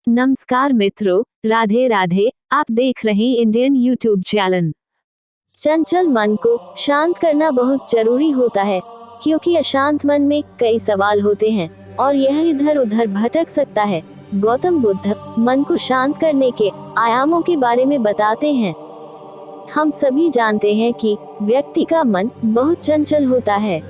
नमस्कार मित्रों, राधे राधे। आप देख रहे हैं इंडियन यूट्यूब चैनल। चंचल मन को शांत करना बहुत जरूरी होता है, क्योंकि अशांत मन में कई सवाल होते हैं और यह इधर उधर भटक सकता है। गौतम बुद्ध मन को शांत करने के आयामों के बारे में बताते हैं। हम सभी जानते हैं कि व्यक्ति का मन बहुत चंचल होता है।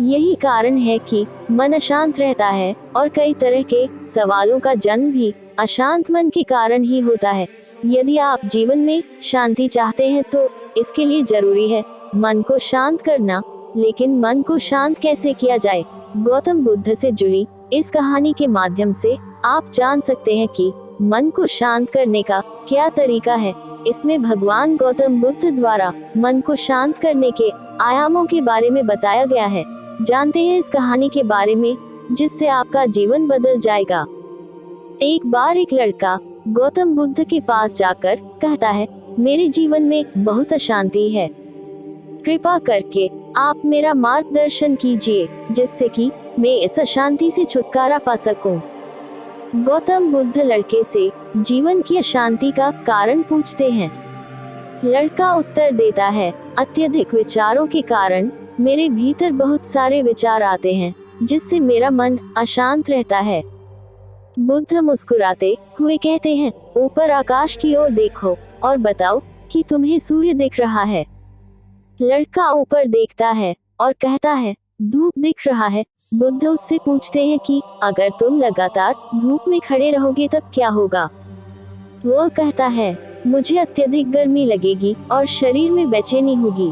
यही कारण है कि मन अशांत रहता है और कई तरह के सवालों का जन्म भी अशांत मन के कारण ही होता है। यदि आप जीवन में शांति चाहते हैं तो इसके लिए जरूरी है मन को शांत करना। लेकिन मन को शांत कैसे किया जाए? गौतम बुद्ध से जुड़ी इस कहानी के माध्यम से आप जान सकते हैं कि मन को शांत करने का क्या तरीका है। इसमें भगवान गौतम बुद्ध द्वारा मन को शांत करने के आयामों के बारे में बताया गया है। जानते हैं इस कहानी के बारे में, जिससे आपका जीवन बदल जाएगा। एक बार एक लड़का गौतम बुद्ध के पास जाकर कहता है, मेरे जीवन में बहुत अशांति है, कृपा करके आप मेरा मार्गदर्शन कीजिए जिससे कि मैं इस अशांति से छुटकारा पा सकूं। गौतम बुद्ध लड़के से जीवन की अशांति का कारण पूछते हैं। लड़का उत्तर देता है, अत्यधिक विचारों के कारण मेरे भीतर बहुत सारे विचार आते हैं, जिससे मेरा मन अशांत रहता है। बुद्ध मुस्कुराते हुए कहते हैं, ऊपर आकाश की ओर देखो और बताओ कि तुम्हें सूर्य दिख रहा है। लड़का ऊपर देखता है और कहता है, धूप दिख रहा है। बुद्ध उससे पूछते हैं कि अगर तुम लगातार धूप में खड़े रहोगे तब क्या होगा? वो कहता है, मुझे अत्यधिक गर्मी लगेगी और शरीर में बेचैनी होगी।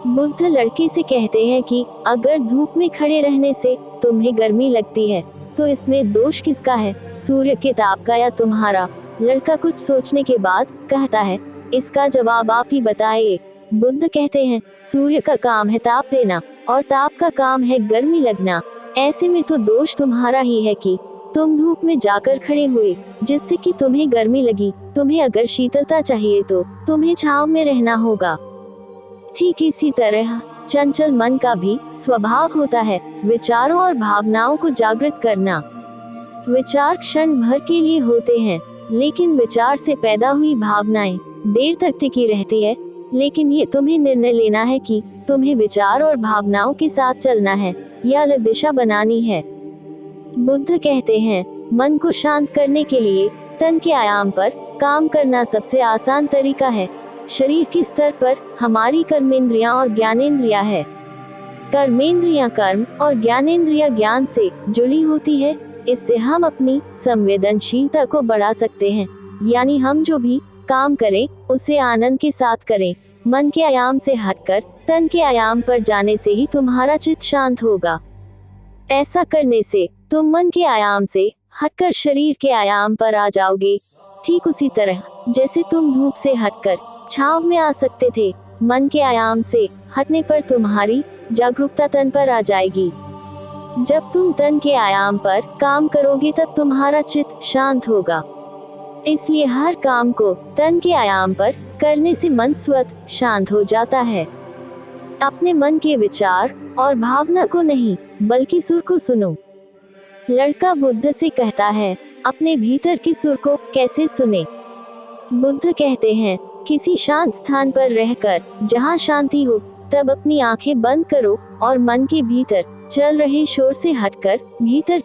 बुद्ध लड़के से कहते हैं कि अगर धूप में खड़े रहने से तुम्हें गर्मी लगती है तो इसमें दोष किसका है, सूर्य के ताप का या तुम्हारा? लड़का कुछ सोचने के बाद कहता है, इसका जवाब आप ही बताइए। बुद्ध कहते हैं, सूर्य का काम है ताप देना और ताप का काम है गर्मी लगना। ऐसे में तो दोष तुम्हारा ही है कि तुम धूप में जाकर खड़े हुए जिससे कि तुम्हें गर्मी लगी। तुम्हें अगर शीतलता चाहिए तो तुम्हें छांव में रहना होगा। ठीक इसी तरह चंचल मन का भी स्वभाव होता है विचारों और भावनाओं को जागृत करना। विचार क्षण भर के लिए होते हैं, लेकिन विचार से पैदा हुई भावनाएं देर तक टिकी रहती है। लेकिन ये तुम्हें निर्णय लेना है कि तुम्हें विचार और भावनाओं के साथ चलना है या अलग दिशा बनानी है। बुद्ध कहते हैं, मन को शांत करने के लिए तन के आयाम पर काम करना सबसे आसान तरीका है। शरीर के स्तर पर हमारी कर्मेंद्रियां और ज्ञानेंद्रियां है। कर्मेंद्रियां कर्म और ज्ञानेंद्रियां ज्ञान से जुड़ी होती है। इससे हम अपनी संवेदनशीलता को बढ़ा सकते हैं, यानी हम जो भी काम करें उसे आनंद के साथ करें। मन के आयाम से हटकर तन के आयाम पर जाने से ही तुम्हारा चित्त शांत होगा। ऐसा करने से तुम मन के आयाम से हटकर शरीर के आयाम पर आ जाओगे। ठीक उसी तरह जैसे तुम धूप से हटकर छांव में आ सकते थे, मन के आयाम से हटने पर तुम्हारी जागरूकता तन पर आ जाएगी। जब तुम तन के आयाम पर काम करोगे तब तुम्हारा चित्त शांत होगा। इसलिए हर काम को तन के आयाम पर करने से मन स्वतः शांत हो जाता है। अपने मन के विचार और भावना को नहीं, बल्कि सुर को सुनो। लड़का बुद्ध से कहता है, अपने भीतर के सुर को कैसे सुने? बुद्ध कहते हैं, किसी शांत स्थान पर रहकर जहाँ शांति हो तब अपनी आंखें बंद करो और मन के भीतर चल रहे शोर से हटकर भीतर